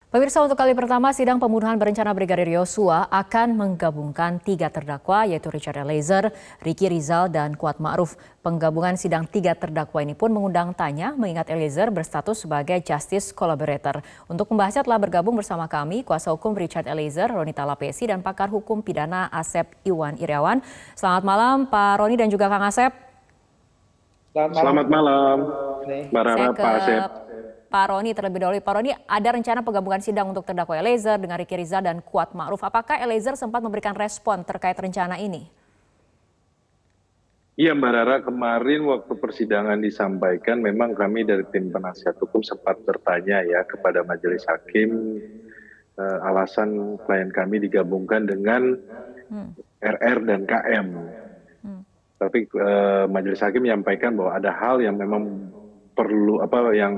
Pemirsa, untuk kali pertama sidang pembunuhan berencana Brigadir Yosua akan menggabungkan 3 terdakwa yaitu Richard Eliezer, Ricky Rizal, dan Kuat Ma'ruf. Penggabungan sidang 3 terdakwa ini pun mengundang tanya mengingat Eliezer berstatus sebagai justice collaborator. Untuk membahasnya telah bergabung bersama kami kuasa hukum Richard Eliezer, Ronita Lapesi, dan pakar hukum pidana Asep Iwan Irawan. Selamat malam Pak Roni dan juga Kang Asep. Selamat malam, Mbak Rara, Saya Pak ke Asep. Pak Roni terlebih dahulu. Pak Roni, ada rencana penggabungan sidang untuk terdakwa Eliezer dengan Ricky Rizal dan Kuat Ma'ruf. Apakah Eliezer sempat memberikan respon terkait rencana ini? Iya Mbak Rara, kemarin waktu persidangan disampaikan memang kami dari tim penasihat hukum sempat bertanya ya kepada majelis hakim alasan klien kami digabungkan dengan RR dan KM. Tapi majelis hakim menyampaikan bahwa ada hal yang memang perlu yang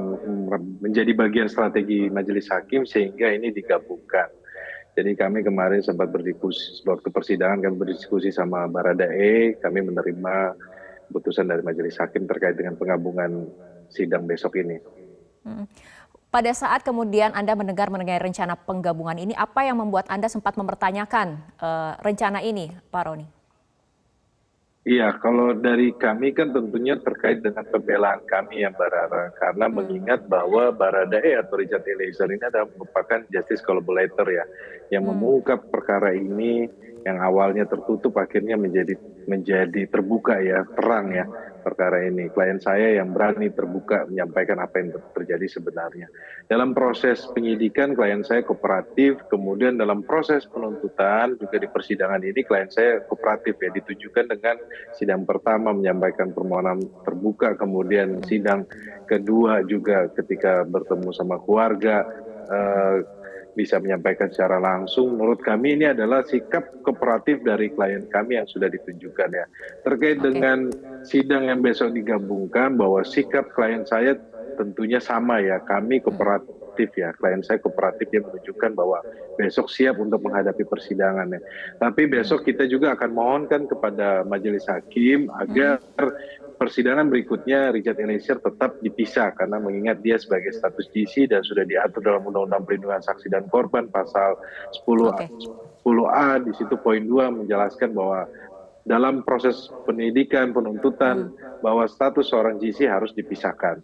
menjadi bagian strategi majelis hakim sehingga ini digabungkan. Jadi kami kemarin sempat berdiskusi waktu persidangan, kami berdiskusi sama Baradae, kami menerima keputusan dari majelis hakim terkait dengan penggabungan sidang besok ini. Pada saat kemudian Anda mendengar mengenai rencana penggabungan ini, apa yang membuat Anda sempat mempertanyakan rencana ini, Pak Roni? Iya, kalau dari kami kan tentunya terkait dengan pembelaan kami ya Mbak Rara. Karena mengingat bahwa Baradae atau Richard Eliezer ini adalah merupakan justice collaborator ya. Yang mengungkap perkara ini yang awalnya tertutup akhirnya menjadi terbuka ya, terang ya perkara ini. Klien saya yang berani terbuka menyampaikan apa yang terjadi sebenarnya. Dalam proses penyidikan klien saya kooperatif, kemudian dalam proses penuntutan juga di persidangan ini klien saya kooperatif ya, ditunjukkan dengan sidang pertama menyampaikan permohonan terbuka, kemudian sidang kedua juga ketika bertemu sama keluarga bisa menyampaikan secara langsung. Menurut kami ini adalah sikap kooperatif dari klien kami yang sudah ditunjukkan ya. Terkait dengan sidang yang besok digabungkan, bahwa sikap klien saya tentunya sama ya, kami kooperatif ya, klien saya kooperatif, dia menunjukkan bahwa besok siap untuk menghadapi persidangannya. Tapi besok kita juga akan mohonkan kepada majelis hakim agar persidangan berikutnya Richard Eliezer tetap dipisah karena mengingat dia sebagai status GC dan sudah diatur dalam Undang-Undang Perlindungan Saksi dan Korban pasal 10A di situ poin 2 menjelaskan bahwa dalam proses penyidikan penuntutan bahwa status seorang GC harus dipisahkan.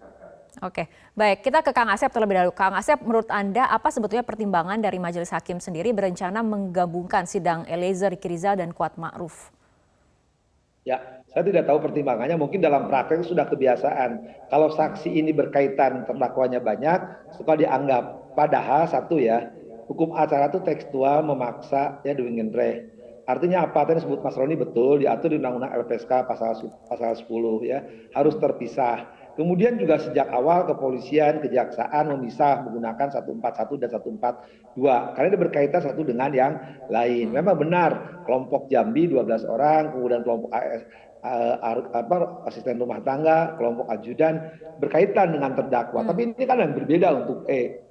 Oke, baik, kita ke Kang Asep terlebih dahulu. Kang Asep, menurut Anda apa sebetulnya pertimbangan dari majelis hakim sendiri berencana menggabungkan sidang Eliezer, Ricky Rizal, dan Kuat Ma'ruf? Ya, saya tidak tahu pertimbangannya, mungkin dalam praktek sudah kebiasaan. Kalau saksi ini berkaitan terdakwanya banyak, suka dianggap. Padahal satu ya, hukum acara itu tekstual memaksa ya doing re. Artinya apa? Tadi disebut Mas Roni betul, diatur di Undang-Undang LPSK pasal 10 ya, harus terpisah. Kemudian juga sejak awal kepolisian, kejaksaan memisah menggunakan 141 dan 142 karena ini berkaitan satu dengan yang lain. Memang benar kelompok Jambi 12 orang, kemudian kelompok asisten rumah tangga, kelompok ajudan berkaitan dengan terdakwa. Tapi ini kan yang berbeda untuk E.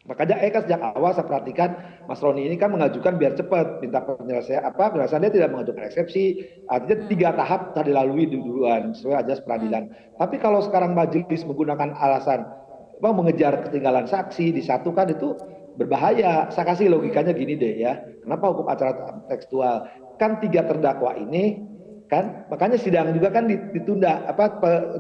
Makanya kan sejak awal saya perhatikan Mas Roni ini kan mengajukan biar cepat, minta penyelesaian dia tidak mengajukan eksepsi, artinya 3 tahap tadi lalui duluan sesuai ajas peradilan. Tapi kalau sekarang majelis menggunakan alasan mengejar ketinggalan saksi disatukan itu berbahaya. Saya kasih logikanya gini deh ya, kenapa hukum acara tekstual? Kan 3 terdakwa ini kan makanya sidang juga kan ditunda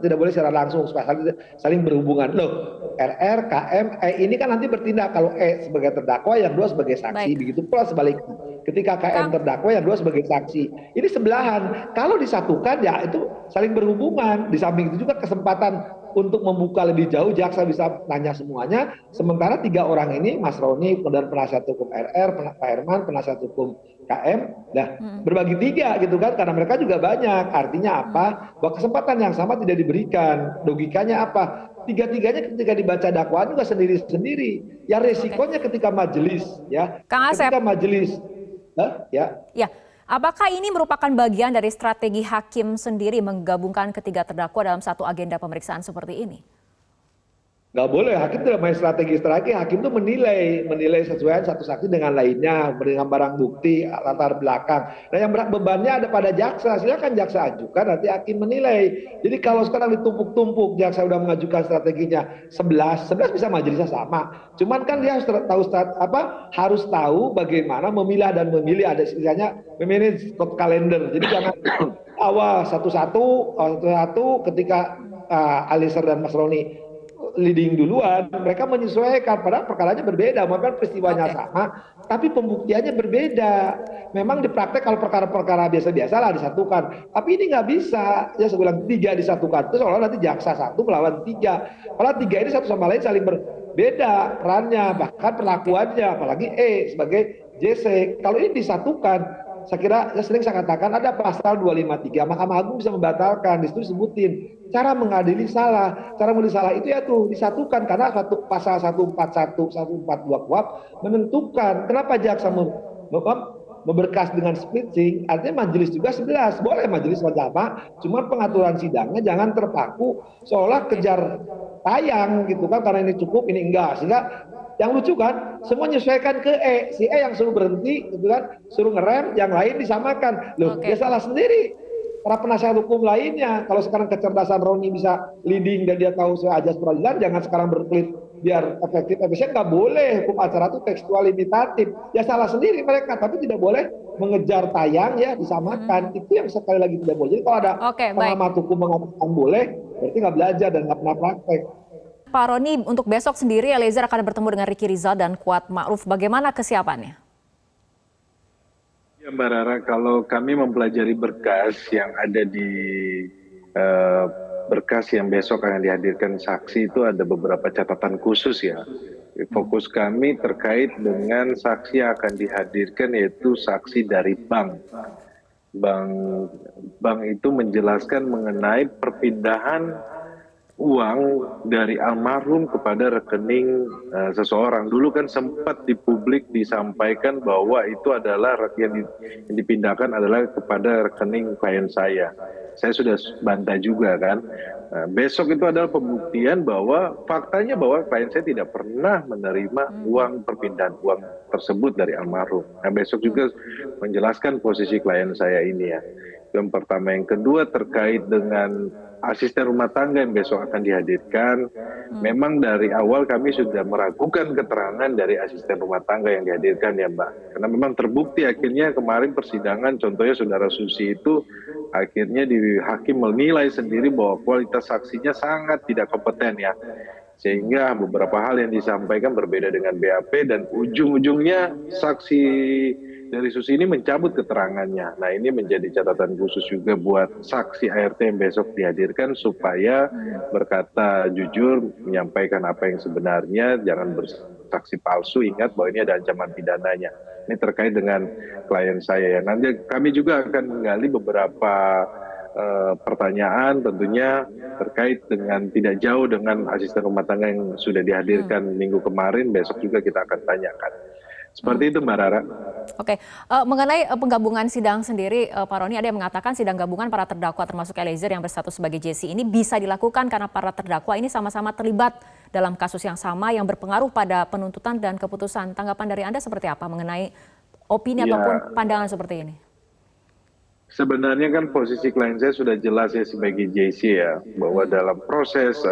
tidak boleh secara langsung supaya saling berhubungan loh. RR, KM, E ini kan nanti bertindak kalau E sebagai terdakwa yang 2 sebagai saksi. Baik. Begitu pula sebaliknya ketika KM terdakwa yang 2 sebagai saksi. Ini sebelahan, kalau disatukan ya itu saling berhubungan. Di samping itu juga kesempatan untuk membuka lebih jauh, jaksa bisa nanya semuanya, sementara 3 orang ini Mas Roni dan penasihat hukum RR, Pak Herman penasihat hukum KM, berbagi 3 gitu kan, karena mereka juga banyak. Artinya apa? Bahwa kesempatan yang sama tidak diberikan. Logikanya apa? 3-tiganya ketika dibaca dakwaan juga sendiri-sendiri. Ya resikonya ketika majelis ya. Kang Asep. Ketika majelis ya. Apakah ini merupakan bagian dari strategi hakim sendiri menggabungkan ketiga terdakwa dalam satu agenda pemeriksaan seperti ini? nggak boleh, hakim tidak main strategi, hakim tuh menilai sesuai satu saksi dengan lainnya, dengan barang bukti, latar belakang. Nah yang berat bebannya ada pada jaksa, silakan jaksa ajukan, nanti hakim menilai. Jadi kalau sekarang ditumpuk-tumpuk, jaksa udah mengajukan strateginya 11 bisa majelisnya sama. Cuman kan dia harus harus tahu bagaimana memilah dan memilih, ada istilahnya memanage kalender. Jadi jangan awal satu-satu ketika Alisar dan Mas Roni leading duluan, mereka menyesuaikan, padahal perkaranya berbeda, bahkan peristiwanya sama, tapi pembuktiannya berbeda. Memang di praktek kalau perkara-perkara biasa-biasa lah disatukan, tapi ini nggak bisa, ya saya bilang 3 disatukan, terus seolah nanti jaksa 1 melawan 3, padahal 3 ini satu sama lain saling berbeda perannya, bahkan perlakuannya, apalagi sebagai JC. Kalau ini disatukan, saya kira sering saya katakan ada pasal 253, Mahkamah Agung bisa membatalkan, di situ disebutin cara mengadili salah. Cara mengadili salah itu ya tuh disatukan, karena pasal 141, 142 KUHP menentukan kenapa jaksa memberkas dengan splitting, artinya majelis juga 11, boleh majelis sama, cuma pengaturan sidangnya jangan terpaku seolah kejar tayang gitu kan, karena ini cukup ini enggak, sehingga yang lucu kan, semua menyesuaikan ke si yang suruh berhenti, gitu kan, suruh ngerem, yang lain disamakan. Loh, dia salah sendiri. Para penasihat hukum lainnya, kalau sekarang kecerdasan Roni bisa leading dan dia tahu soal ajas peradilan, jangan sekarang berkelit biar efektif, efisien, nggak boleh. Hukum acara itu tekstual limitatif. Ya salah sendiri mereka, tapi tidak boleh mengejar tayang ya, disamakan. Itu yang sekali lagi tidak boleh. Jadi kalau ada pengamat hukum mengatakan boleh, berarti nggak belajar dan nggak pernah praktek. Pak Roni, untuk besok sendiri Eliezer akan bertemu dengan Ricky Rizal dan Kuat Ma'ruf. Bagaimana kesiapannya? Ya Mbak Rara, kalau kami mempelajari berkas yang ada di berkas yang besok akan dihadirkan saksi, itu ada beberapa catatan khusus ya. Fokus kami terkait dengan saksi yang akan dihadirkan, yaitu saksi dari bank. Bank itu menjelaskan mengenai perpindahan uang dari almarhum kepada rekening seseorang. Dulu kan sempat di publik disampaikan bahwa itu adalah yang dipindahkan adalah kepada rekening klien saya. Saya sudah bantah juga kan. Besok itu adalah pembuktian bahwa faktanya bahwa klien saya tidak pernah menerima uang perpindahan uang tersebut dari almarhum. Nah, besok juga menjelaskan posisi klien saya ini ya. Yang pertama, yang kedua terkait dengan asisten rumah tangga yang besok akan dihadirkan. Memang dari awal kami sudah meragukan keterangan dari asisten rumah tangga yang dihadirkan ya Mbak. Karena memang terbukti akhirnya kemarin persidangan, contohnya Saudara Susi itu akhirnya hakim menilai sendiri bahwa kualitas saksinya sangat tidak kompeten ya. Sehingga beberapa hal yang disampaikan berbeda dengan BAP dan ujung-ujungnya saksi dari Susi ini mencabut keterangannya. Nah, ini menjadi catatan khusus juga buat saksi ART yang besok dihadirkan supaya berkata jujur, menyampaikan apa yang sebenarnya, jangan bersaksi palsu. Ingat bahwa ini ada ancaman pidananya. Ini terkait dengan klien saya. Nanti kami juga akan menggali beberapa pertanyaan tentunya terkait dengan tidak jauh dengan asisten rumah tangga yang sudah dihadirkan minggu kemarin, besok juga kita akan tanyakan. Seperti itu Mbak Rara. Oke, mengenai penggabungan sidang sendiri, Pak Roni, ada yang mengatakan sidang gabungan para terdakwa termasuk Eliezer yang berstatus sebagai JC ini bisa dilakukan karena para terdakwa ini sama-sama terlibat dalam kasus yang sama yang berpengaruh pada penuntutan dan keputusan. Tanggapan dari Anda seperti apa mengenai opini ataupun pandangan seperti ini? Sebenarnya kan posisi klien saya sudah jelas ya sebagai JC ya, bahwa dalam proses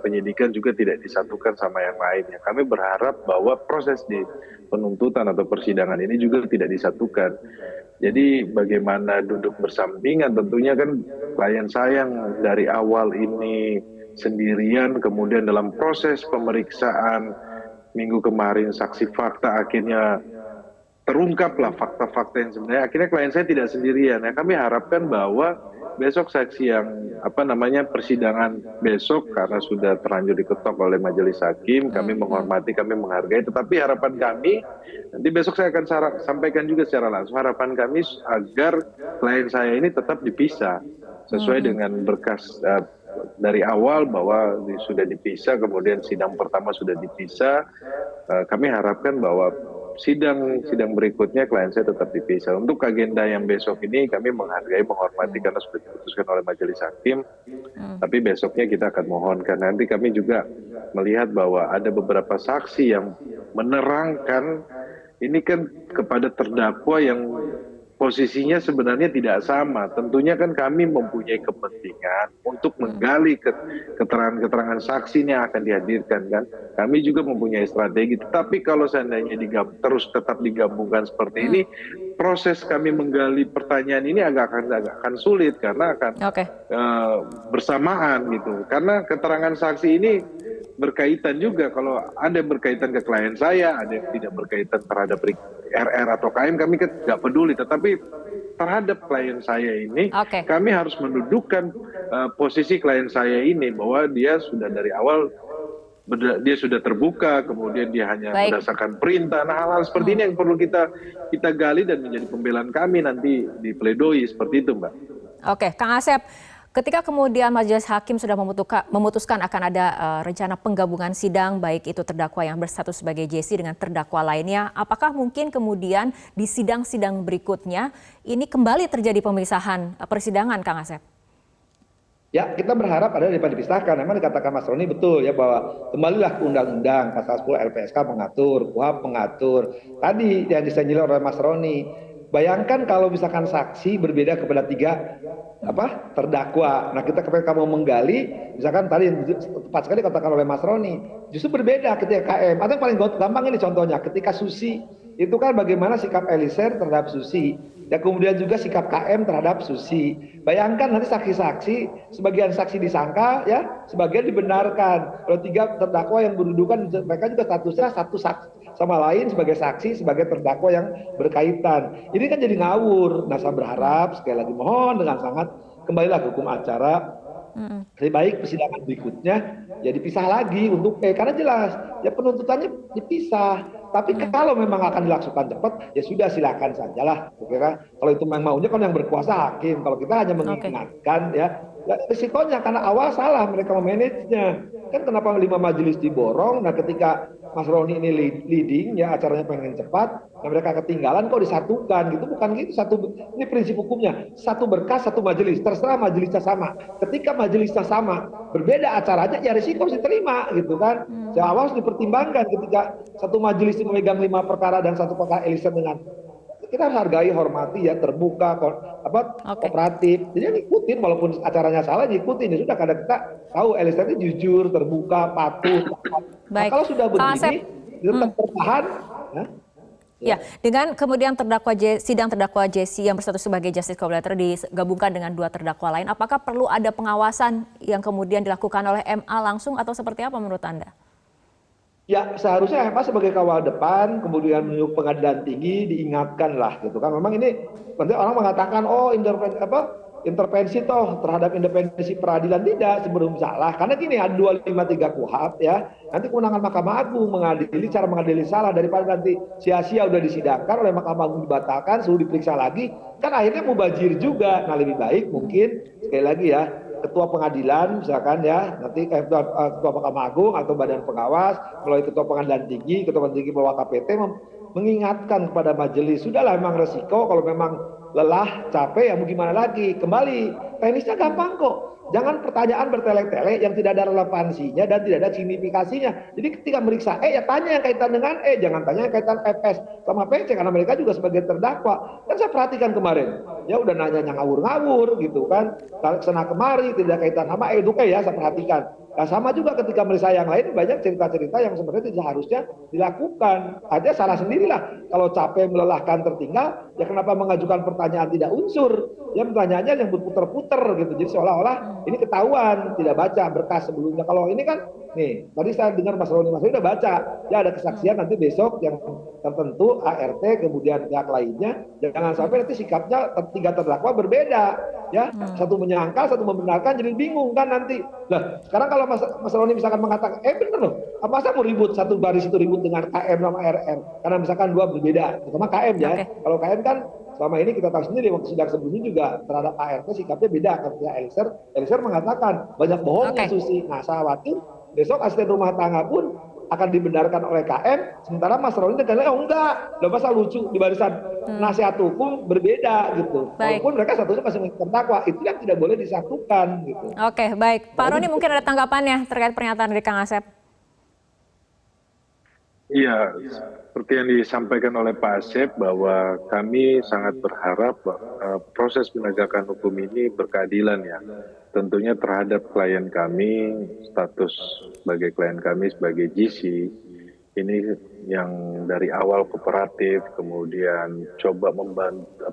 penyidikan juga tidak disatukan sama yang lainnya. Kami berharap bahwa proses di penuntutan atau persidangan ini juga tidak disatukan. Jadi bagaimana duduk bersampingan, tentunya kan klien saya yang dari awal ini sendirian, kemudian dalam proses pemeriksaan minggu kemarin saksi fakta akhirnya terungkaplah fakta-fakta yang sebenarnya. Akhirnya klien saya tidak sendirian. Ya, kami harapkan bahwa besok saksi yang persidangan besok karena sudah terlanjur diketok oleh majelis hakim, kami menghormati, kami menghargai. Tetapi harapan kami nanti besok saya akan sampaikan juga secara langsung, harapan kami agar klien saya ini tetap dipisah sesuai dengan berkas dari awal bahwa sudah dipisah, kemudian sidang pertama sudah dipisah. Kami harapkan bahwa sidang berikutnya klien saya tetap dipisah. Untuk agenda yang besok ini kami menghargai, menghormati karena sudah diputuskan oleh majelis hakim. Tapi besoknya kita akan mohonkan. Nanti kami juga melihat bahwa ada beberapa saksi yang menerangkan ini kan kepada terdakwa yang posisinya sebenarnya tidak sama. Tentunya kan kami mempunyai kepentingan untuk menggali keterangan-keterangan saksi yang akan dihadirkan kan. Kami juga mempunyai strategi. Tetapi kalau seandainya terus tetap digabungkan seperti ini, proses kami menggali pertanyaan ini agak akan sulit karena akan bersamaan gitu. Karena keterangan saksi ini berkaitan juga, kalau ada berkaitan ke klien saya, ada yang tidak berkaitan terhadap RR atau KM, kami kan nggak peduli. Tetapi terhadap klien saya ini, kami harus mendudukkan posisi klien saya ini bahwa dia sudah dari awal dia sudah terbuka, kemudian dia hanya berdasarkan perintah. Nah, hal-hal seperti ini yang perlu kita gali dan menjadi pembelaan kami nanti di pledoi seperti itu, Mbak. Oke, Kang Asep. Ketika kemudian Majelis Hakim sudah memutuskan akan ada rencana penggabungan sidang, baik itu terdakwa yang berstatus sebagai JC dengan terdakwa lainnya, apakah mungkin kemudian di sidang-sidang berikutnya ini kembali terjadi pemisahan persidangan, Kang Asep? Ya, kita berharap ada daripada dipisahkan. Memang dikatakan Mas Roni betul ya, bahwa kembalilah ke undang-undang pasal 10 LPSK mengatur, KUHP mengatur. Tadi yang disenjol oleh Mas Roni, bayangkan kalau misalkan saksi berbeda kepada 3 terdakwa. Nah, kita ketika mau menggali, misalkan tadi tepat sekali katakan oleh Mas Roni, justru berbeda ketika KM. Atau yang paling gampang ini contohnya, ketika Susi itu kan bagaimana sikap Eliezer terhadap Susi, ya kemudian juga sikap KM terhadap Susi. Bayangkan nanti saksi-saksi, sebagian saksi disangka, ya sebagian dibenarkan. Kalau 3 terdakwa yang berdudukan, mereka juga statusnya satu saksi sama lain sebagai saksi, sebagai terdakwa yang berkaitan. Ini kan jadi ngawur. Nah, saya berharap sekali lagi mohon dengan sangat kembalilah ke hukum acara. Lebih baik persidangan berikutnya ya dipisah lagi untuk karena jelas ya penuntutannya dipisah. Tapi kalau memang akan dilaksanakan cepat, ya sudah silakan sajalah. Kira kalau itu memang maunya kan yang berkuasa hakim. Kalau kita hanya mengingatkan ya risikonya karena awal salah mereka memanagenya. Kan kenapa 5 majelis diborong? Nah, ketika Mas Roni ini leading ya acaranya pengen cepat, nah mereka ketinggalan kok disatukan gitu, bukan gitu. Ini prinsip hukumnya, satu berkas satu majelis, terserah majelisnya sama. Ketika majelisnya sama, berbeda acaranya ya risiko harus diterima gitu kan. Awal harus dipertimbangkan ketika satu majelis memegang 5 perkara dan satu perkara Eliezer dengan kita harus hargai, hormati ya, terbuka, kooperatif. Jadi ngikutin walaupun acaranya salah, ngikutin ya sudah. Kadang kita tahu Eliezer itu jujur, terbuka, patuh. Nah, kalau sudah begini, tetap bertahan. Ya, dengan kemudian sidang terdakwa JC yang berstatus sebagai justice collaborator digabungkan dengan 2 terdakwa lain, apakah perlu ada pengawasan yang kemudian dilakukan oleh MA langsung atau seperti apa menurut Anda? Ya, seharusnya MA sebagai kawal depan, kemudian menuju pengadilan tinggi diingatkan lah gitu kan. Memang ini nanti orang mengatakan intervensi toh terhadap independensi peradilan, tidak sebelum salah. Karena gini, ada 253 KUHP ya. Nanti kewenangan Mahkamah Agung mengadili, cara mengadili salah daripada nanti sia-sia udah disidangkan oleh Mahkamah Agung dibatalkan, suruh diperiksa lagi, kan akhirnya mubazir juga. Nah, lebih baik mungkin sekali lagi ya, ketua pengadilan misalkan ya, nanti ketua Mahkamah Agung atau badan pengawas melalui ketua pengadilan tinggi, ketua pengadilan tinggi bawah KPT mengingatkan kepada majelis, sudahlah memang resiko kalau memang lelah, capek ya mau gimana lagi, kembali teknisnya gampang kok. Jangan pertanyaan bertele-tele yang tidak ada relevansinya dan tidak ada signifikasinya. Jadi ketika meriksa ya tanya yang kaitan dengan jangan tanya yang kaitan FS sama PC, karena mereka juga sebagai terdakwa. Kan saya perhatikan kemarin, ya udah nanya yang ngawur-ngawur gitu kan, kesana kemari tidak kaitan sama itu ya saya perhatikan. Nah, sama juga ketika meriksa yang lain, banyak cerita-cerita yang sebenarnya tidak harusnya dilakukan. Aja salah sendirilah. Kalau capek, melelahkan, tertinggal, ya kenapa mengajukan pertanyaan tidak unsur? Ya pertanyaannya yang berputar-putar gitu. Jadi seolah-olah ini ketahuan, tidak baca berkas sebelumnya. Kalau ini kan, nih, tadi saya dengar Mas Roni udah baca. Ya ada kesaksian nanti besok yang tertentu, ART, kemudian pihak lainnya. Jangan sampai nanti sikapnya 3 terdakwa berbeda. Ya, satu menyangkal, satu membenarkan, jadi bingung kan nanti. Lah, sekarang kalau Mas Roni misalkan mengatakan, bener loh, masa mau ribut satu baris itu ribut dengan KM sama RR, karena misalkan 2 berbeda, terutama KM ya. Kalau KM kan selama ini kita tahu sendiri waktu sidang sebelumnya juga terhadap ART sikapnya beda. Ketika Eliezer mengatakan banyak bohongnya Susi. Nah, saya khawatir besok asisten rumah tangga pun akan dibenarkan oleh KM, sementara Mas Roni dengan enggak, udah masa lucu di barisan nasihat hukum berbeda gitu. Walaupun mereka satunya masih terdakwa, itu yang tidak boleh disatukan gitu. Oke, baik. Pak Roni mungkin ada tanggapannya terkait pernyataan dari Kang Asep. Iya, seperti yang disampaikan oleh Pak Asep bahwa kami sangat berharap proses penegakan hukum ini berkeadilan ya. Tentunya terhadap klien kami, status sebagai klien kami sebagai GC, ini yang dari awal kooperatif, kemudian coba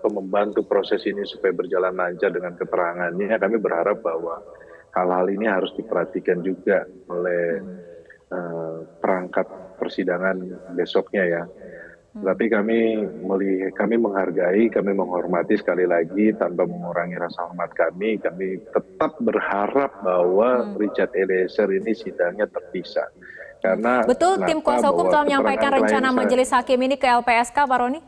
membantu proses ini supaya berjalan lancar dengan keterangannya. Kami berharap bahwa hal-hal ini harus diperhatikan juga oleh perangkat persidangan besoknya ya. Tapi kami menghargai, kami menghormati sekali lagi tanpa mengurangi rasa hormat kami. Kami tetap berharap bahwa Richard Eliezer ini sidangnya terpisah. Karena Betul, tim kuasa hukum telah menyampaikan rencana majelis hakim ini ke LPSK, Pak Roni?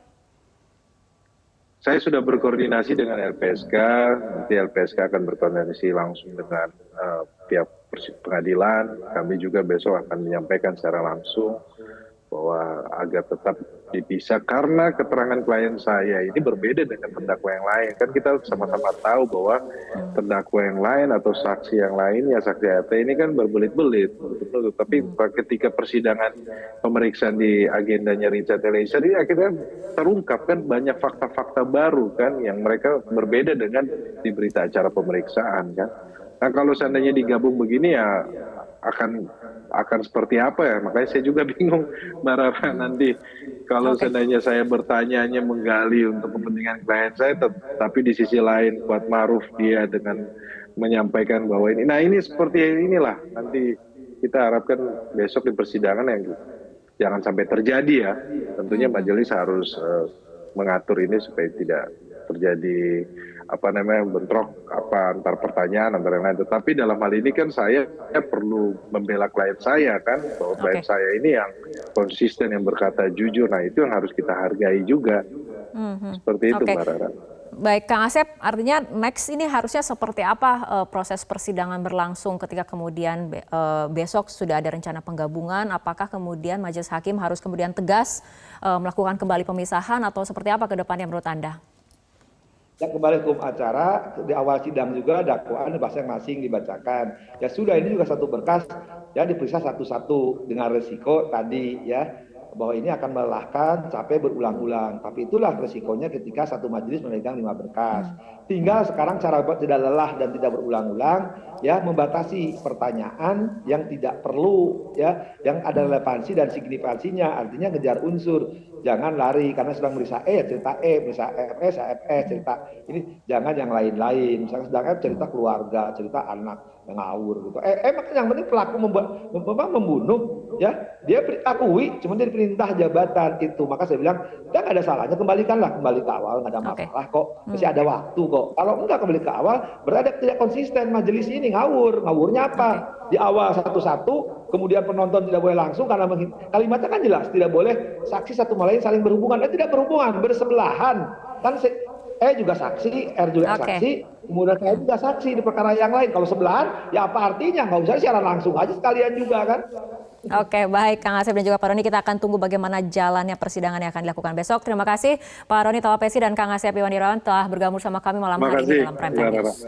Saya sudah berkoordinasi dengan LPSK, nanti LPSK akan berkoordinasi langsung dengan pihak pengadilan. Kami juga besok akan menyampaikan secara langsung bahwa agar tetap dipisah karena keterangan klien saya ini berbeda dengan terdakwa yang lain. Kan kita sama-sama tahu bahwa terdakwa yang lain atau saksi yang lain ya saksi AT ini kan berbelit-belit. Tapi ketika persidangan pemeriksaan di agendanya Richard Eliezer ini akhirnya terungkap kan banyak fakta-fakta baru kan yang mereka berbeda dengan di berita acara pemeriksaan kan. Nah kalau seandainya digabung begini ya akan seperti apa ya, makanya saya juga bingung Mbak Rara nanti kalau seandainya saya bertanya menggali untuk kepentingan klien saya, tapi di sisi lain Kuat Ma'ruf dia dengan menyampaikan bahwa ini seperti inilah nanti kita harapkan besok di persidangan yang jangan sampai terjadi ya, tentunya majelis harus mengatur ini supaya tidak terjadi bentrok antar pertanyaan antar yang lain. Tetapi dalam hal ini kan saya perlu membela klien saya kan, bahwa klien saya ini yang konsisten yang berkata jujur. Nah itu yang harus kita hargai juga. Seperti itu Mbak Rara. Baik, Kang Asep, artinya next ini harusnya seperti apa proses persidangan berlangsung ketika kemudian besok sudah ada rencana penggabungan? Apakah kemudian majelis hakim harus kemudian tegas melakukan kembali pemisahan atau seperti apa ke depannya menurut Anda? Ya kembali hukum acara, di awal sidang juga dakwaan masing-masing dibacakan. Ya sudah, ini juga satu berkas ya diperiksa satu-satu dengan resiko tadi ya, bahwa ini akan melelahkan capek berulang-ulang. Tapi itulah resikonya ketika satu majelis memegang 5 berkas. Tinggal sekarang cara buat tidak lelah dan tidak berulang-ulang ya, membatasi pertanyaan yang tidak perlu ya, yang ada relevansi dan signifikansinya, artinya ngejar unsur. Jangan lari karena sedang meriksa cerita meriksa FS cerita ini, jangan yang lain-lain. Misalnya sedang cerita keluarga, cerita anak yang ngawur gitu. Makanya yang penting pelaku membunuh ya, dia akui cuma dia perintah jabatan itu. Maka saya bilang nggak ada salahnya, kembali ke awal, nggak ada masalah kok, masih ada waktu kok. Kalau enggak kembali ke awal berarti tidak konsisten majelis ini, ngawurnya apa? Di awal satu-satu, kemudian penonton tidak boleh langsung karena kalimatnya kan jelas, tidak boleh saksi satu sama lain saling berhubungan. Tidak berhubungan, bersebelahan. Kan juga saksi, R juga saksi, kemudian saya juga saksi di perkara yang lain. Kalau sebelahan, ya apa artinya? Nggak usah secara langsung aja sekalian juga kan. Oke, baik Kang Asep dan juga Pak Roni, kita akan tunggu bagaimana jalannya persidangan yang akan dilakukan besok. Terima kasih Pak Roni Talapesi dan Kang Asep Iwan Irawan telah bergabung sama kami malam hari ini dalam Prime Time News.